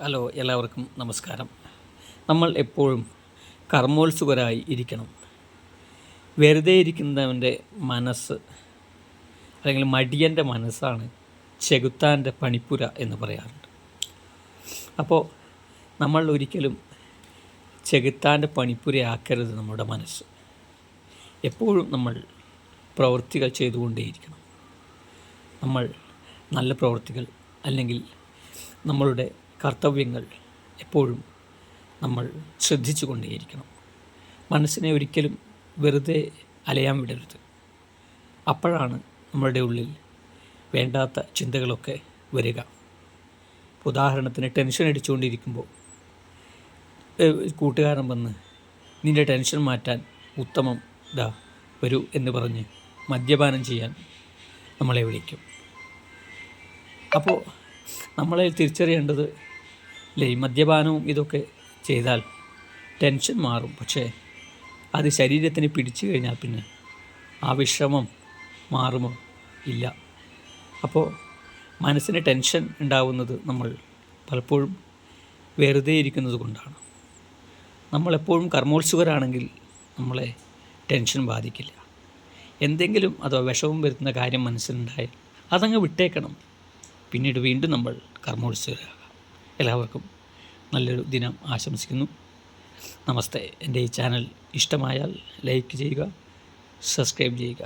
Hello, എല്ലാവർക്കും നമസ്കാരം. നമ്മൾ എപ്പോഴും കർമ്മോത്സുകരായി ഇരിക്കണം. വെറുതെ ഇരിക്കുന്നവൻ്റെ മനസ്സ് അല്ലെങ്കിൽ മടിയൻ്റെ മനസ്സാണ് ചെകുത്താൻ്റെ പണിപ്പുര എന്ന് പറയാറുണ്ട്. അപ്പോൾ നമ്മൾ ഒരിക്കലും ചെകുത്താൻ്റെ പണിപ്പുരയാക്കരുത് നമ്മുടെ മനസ്സ്. എപ്പോഴും നമ്മൾ പ്രവൃത്തികൾ ചെയ്തുകൊണ്ടേയിരിക്കണം. നമ്മൾ നല്ല പ്രവൃത്തികൾ അല്ലെങ്കിൽ നമ്മളുടെ കർത്തവ്യങ്ങൾ എപ്പോഴും നമ്മൾ ശ്രദ്ധിച്ചു കൊണ്ടേയിരിക്കണം. മനസ്സിനെ ഒരിക്കലും വെറുതെ അലയാൻ വിടരുത്. അപ്പോഴാണ് നമ്മളുടെ ഉള്ളിൽ വേണ്ടാത്ത ചിന്തകളൊക്കെ വരിക. ഉദാഹരണത്തിന് ടെൻഷൻ അടിച്ചുകൊണ്ടിരിക്കുമ്പോൾ കൂട്ടുകാരൻ വന്ന് നിൻ്റെ ടെൻഷൻ മാറ്റാൻ ഉത്തമം വരൂ എന്ന് പറഞ്ഞ് മദ്യപാനം ചെയ്യാൻ നമ്മളെ വിളിക്കും. അപ്പോൾ നമ്മളെ തിരിച്ചറിയേണ്ടത് ഈ മദ്യപാനവും ഇതൊക്കെ ചെയ്താൽ ടെൻഷൻ മാറും, പക്ഷേ അത് ശരീരത്തിന് പിടിച്ചു കഴിഞ്ഞാൽ പിന്നെ ആ വിഷമം മാറുമോ? ഇല്ല. അപ്പോൾ മനസ്സിന് ടെൻഷൻ ഉണ്ടാവുന്നത് നമ്മൾ പലപ്പോഴും വെറുതെ ഇരിക്കുന്നത് കൊണ്ടാണ്. നമ്മളെപ്പോഴും കർമ്മോത്സുകരാണെങ്കിൽ നമ്മളെ ടെൻഷൻ ബാധിക്കില്ല. എന്തെങ്കിലും അതോ വിഷമം വരുത്തുന്ന കാര്യം മനസ്സിലുണ്ടായാൽ അതങ്ങ് വിട്ടേക്കണം. പിന്നീട് വീണ്ടും നമ്മൾ കർമ്മോത്സുകരാകാം. എല്ലാവർക്കും നല്ലൊരു ദിനം ആശംസിക്കുന്നു. നമസ്തേ. എൻ്റെ ഈ ചാനൽ ഇഷ്ടമായാൽ ലൈക്ക് ചെയ്യുക, സബ്സ്ക്രൈബ് ചെയ്യുക.